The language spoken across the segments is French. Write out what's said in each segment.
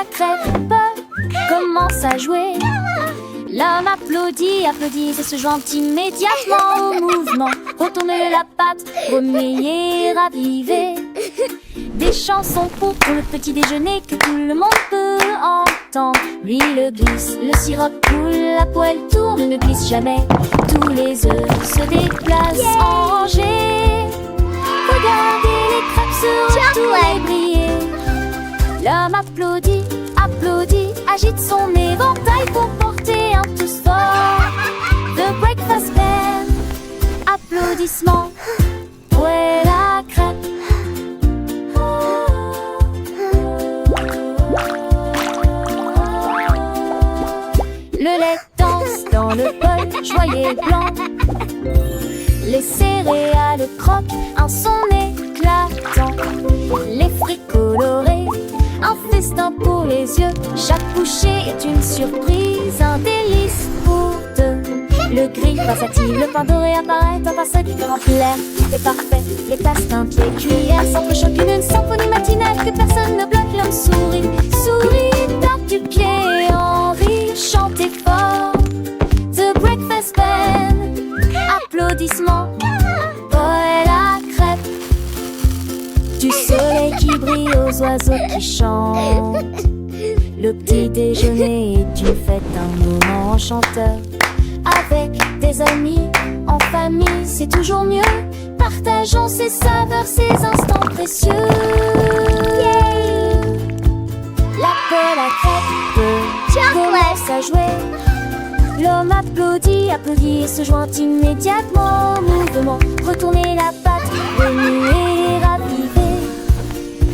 la crêpe commence à jouer. L'homme applaudit, applaudit et se joint immédiatement au mouvement. Retourner la pâte, remuer, raviver. Des chansons pour le petit déjeuner que tout le monde peut entendre. L'huile glisse, le sirop coule, la poêle tourne, ne glisse jamais. Tous les œufs se déplacent en rangée. Regardez les crêpes se retourner briller. L'homme applaudit, applaudit, agite son éventail pour porter un tous fort. The Breakfast Band, applaudissements, où est la crêpe? Le lait danse dans le bol, joyeux et blanc. Les céréales croquent, un son éclatant. Les fruits colorés, un festin pour les yeux. Chaque bouchée est une surprise, un délice pour deux. Le gris versatile, le pain doré apparaît, un pinceau qui remplit l'air. Tout est parfait, les tasses teintes, les cuillères s'entrechoquent, une symphonie matinale que personne ne bloque. L'homme sourit, sourit, tape du pied en rire, chantez fort. The Breakfast Band, applaudissements, oh la crêpe. Du soleil qui brille aux oiseaux qui chantent. Le petit déjeuner est une fête, un moment enchanteur. Avec des amis, en famille, c'est toujours mieux. Partageons ces saveurs, ces instants précieux. L'appel à crêpe commence à jouer. L'homme applaudit, applaudit et se joint immédiatement au mouvement. Retourner la pâte, remuer et raviver.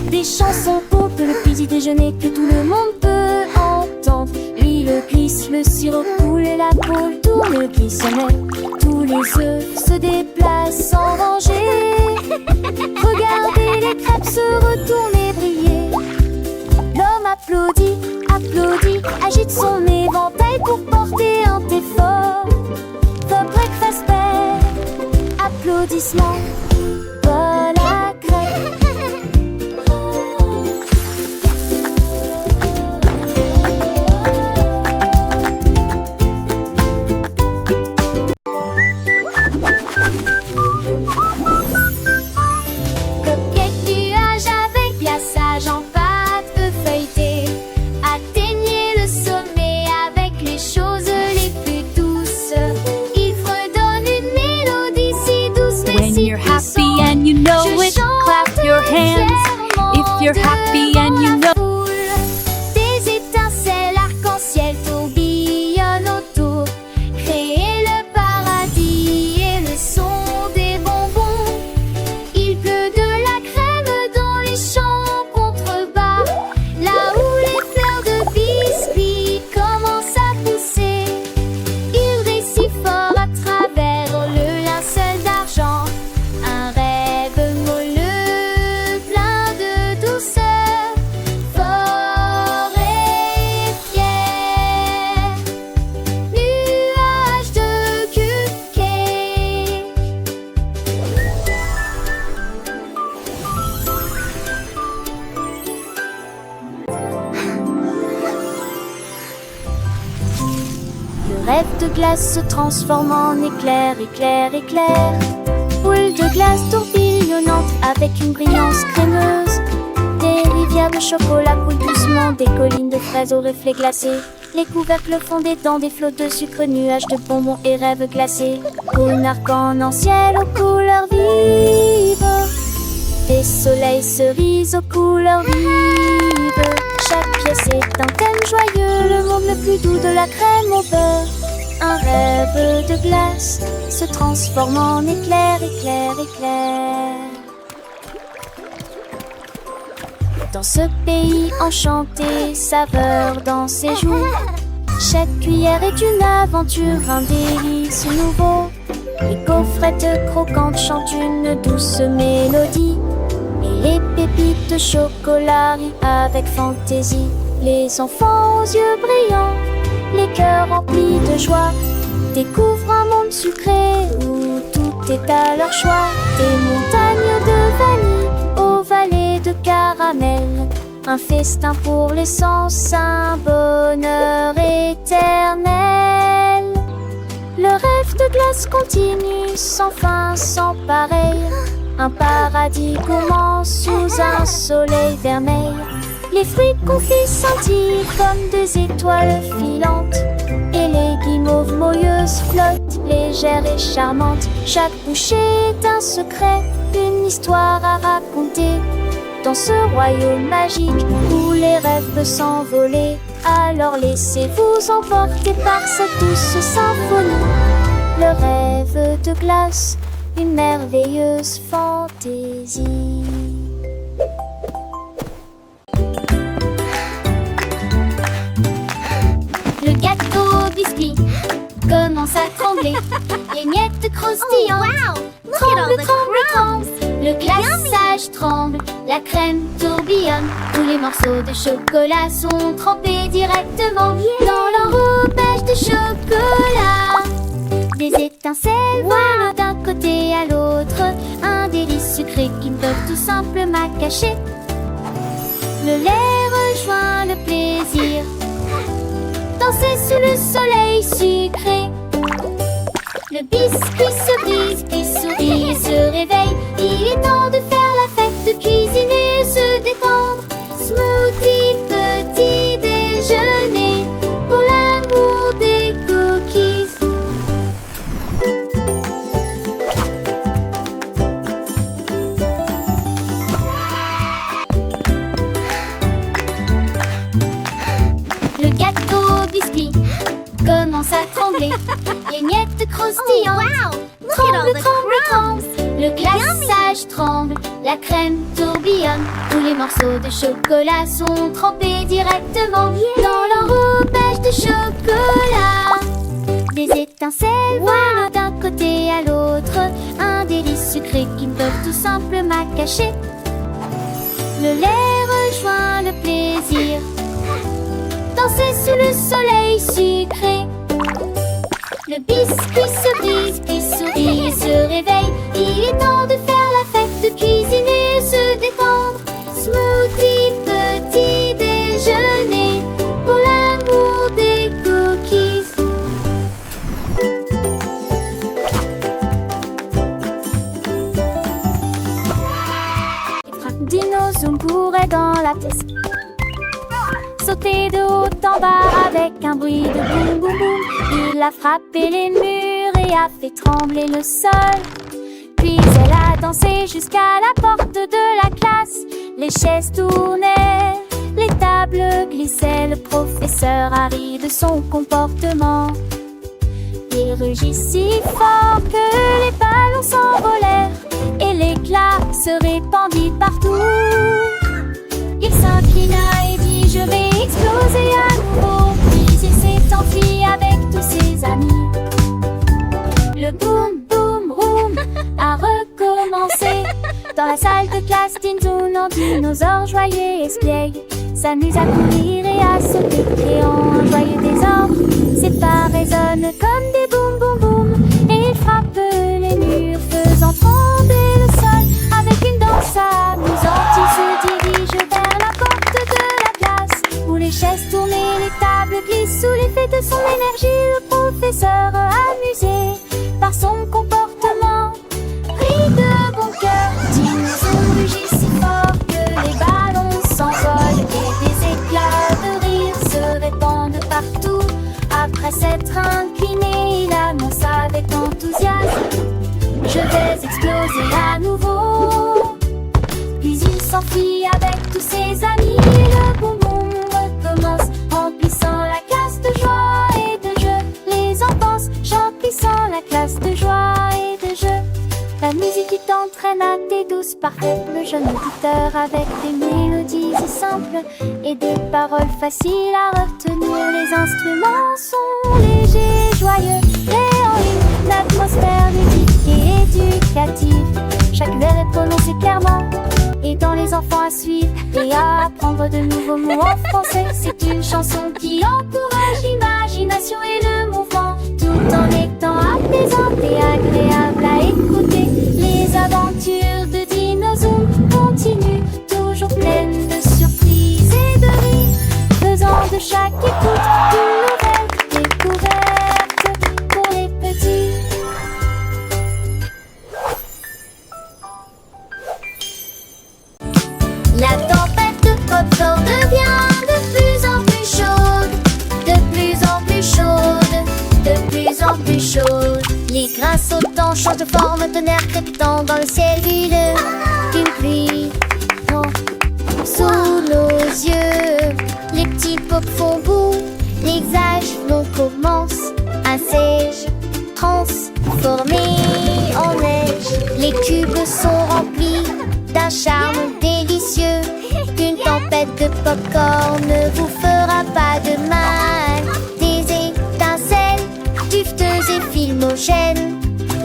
Des chansons pour le petit déjeuner que tout le monde peut entendre. L'huile glisse, le sirop coule et la poêle tourne, ne glisse jamais. Tous les œufs se déplacent en rangée. Regardez les crêpes se retourner briller. L'homme applaudit, applaudit, agite son éventail pour porter un thé fort. The Breakfast Band, applaudissements, oh la crêpe. You're happy and you know. Des étincelles arc-en-ciel tourbillonnent autour. Créer le paradis et le son des bonbons. Il pleut de la crème dans les champs contrebas. Là où les fleurs de biscuits commencent à pousser. Il rit si fort à travers le linceul d'argent. Un rêve moelleux, plein de douceur, fort et fier. Nuage de cupcake. Le rêve de glace se transforme en éclair, éclair, éclair. Boule de glace tourbillonnante avec une brillance crémeuse. Des rivières de chocolat coulent doucement, des collines de fraises aux reflets glacés. Les couvercles fondés dans des flots de sucre, nuages de bonbons et rêves glacés. Un arc-en-ciel aux couleurs vives. Des soleils cerises aux couleurs vives. Chaque pièce est un thème joyeux, le monde le plus doux de la crème au beurre. Un rêve de glace se transforme en éclair, éclair, éclair. Dans ce pays enchanté, saveur dans ses joues. Chaque cuillère est une aventure, un délice nouveau. Les gaufrettes croquantes chantent une douce mélodie. Et les pépites de chocolat rient avec fantaisie. Les enfants aux yeux brillants, les cœurs remplis de joie, découvrent un monde sucré où tout est à leur choix. Des montagnes de vanille aux vallées de caramel, un festin pour les sens, un bonheur éternel. Le rêve de glace continue sans fin, sans pareil. Un paradis commence sous un soleil vermeil. Les fruits confits scintillent comme des étoiles filantes, et les guimauves moelleuses flottent, légères et charmantes. Chaque bouchée est un secret, une histoire à raconter. Dans ce royaume magique où les rêves peuvent s'envoler, alors laissez-vous emporter par cette douce symphonie. Le rêve de glace, une merveilleuse fantaisie. Le gâteau biscuit commence à trembler. Les miettes croustillantes tremblent, tremblent, tremblent. Le glaçage tremble, la crème tourbillonne. Tous les morceaux de chocolat sont trempés directement dans l'enrobage de chocolat. Des étincelles volent d'un côté à l'autre, un délice sucré qui ne peut tout simplement cacher. Le lait rejoint le plaisir, danser sous le soleil sucré. Le biscuit se brise, puis sourit et se réveille. Il est temps de faire la fête, de cuisiner et se détendre. Smoothie, petit déjeuner, pour l'amour des cookies. Le gâteau biscuit commence à trembler. Les miettes croustillantes tremblent, tremblent, tremblent. Le glaçage tremble, la crème tourbillonne. Tous les morceaux de chocolat sont trempés directement dans l'enrobage de chocolat. Des étincelles volent d'un côté à l'autre, un délice sucré qui ne peut tout simplement cacher. Le lait rejoint le plaisir, danser sous le soleil sucré. Le biscuit se brise, puis sourit et se réveille. Il est temps de faire la fête, de cuisiner et se détendre. Smoothie, petit déjeuner, pour l'amour des cookies. Dino pourrait dans la pièce sauter de haut en bas avec un bruit de boum boum boum. Il a frappé les murs et a fait trembler le sol. Puis elle a dansé jusqu'à la porte de la classe. Les chaises tournaient, les tables glissaient. Le professeur a ri de son comportement. Il rugit si fort que les ballons s'envolèrent et l'éclat se répandit partout. Il s'inclina et dit: je vais exploser à nouveau. Puis il s'est enfui avec tous ses amis. Le boum boum boum a recommencé. Dans la salle de classe, Tintoun en dinosaure joyeux et espiègle s'amuse à courir et à sauter, créant un joyeux désordre. Ses pas résonnent comme des boum boum boum et il frappe les murs, faisant trembler le sol. Avec une danse amusante, il se dirige vers la porte de la classe où les chaises tournent et les tables glissent. Sous l'effet de son énergie, le professeur, amusé par son comportement, rit de bon cœur. Dinosaure rugit si fort que les ballons s'envolent et des éclats de rire se répandent partout. Après s'être incliné, il annonce avec enthousiasme: je vais exploser à nouveau. Puis il s'enfuit avec tous ses amis et le boum boum recommence, remplissant la classe de joie et de jeu. Les enfants remplissant la classe de joie et de jeu. La musique qui t'entraîne à tes douces parfaits. Le jeune auditeur avec des mélodies si simples et des paroles faciles à retenir. Les instruments sont légers, joyeux et en une atmosphère ludique et éducative. Chaque vers est prononcé clairement, aidant les enfants à suivre et à apprendre de nouveaux mots en français. C'est une chanson qui encourage l'imagination et le mouvement, tout en étant apaisante et agréable à écouter. Les aventures de Dinozoom continuent, toujours pleines de surprises Les grains sautants changent de forme, tonnerre crépitant dans le ciel huileux. Une pluie tombe sous nos yeux. Les petits pops font boue, l'exagération commence à s'être transformé en neige. Les cubes sont remplis d'un charme délicieux. Une tempête de popcorn ne vous fera pas de mal. Des étincelles dufteuses et filmogènes.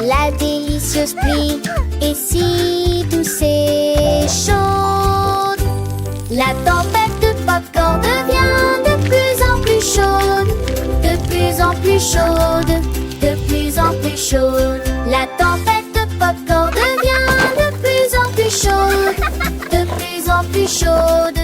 La délicieuse pluie est si douce et chaude. La tempête de popcorn devient de plus en plus chaude. De plus en plus chaude. De plus en plus chaude. La tempête de popcorn devient de plus en plus chaude. De plus en plus chaude.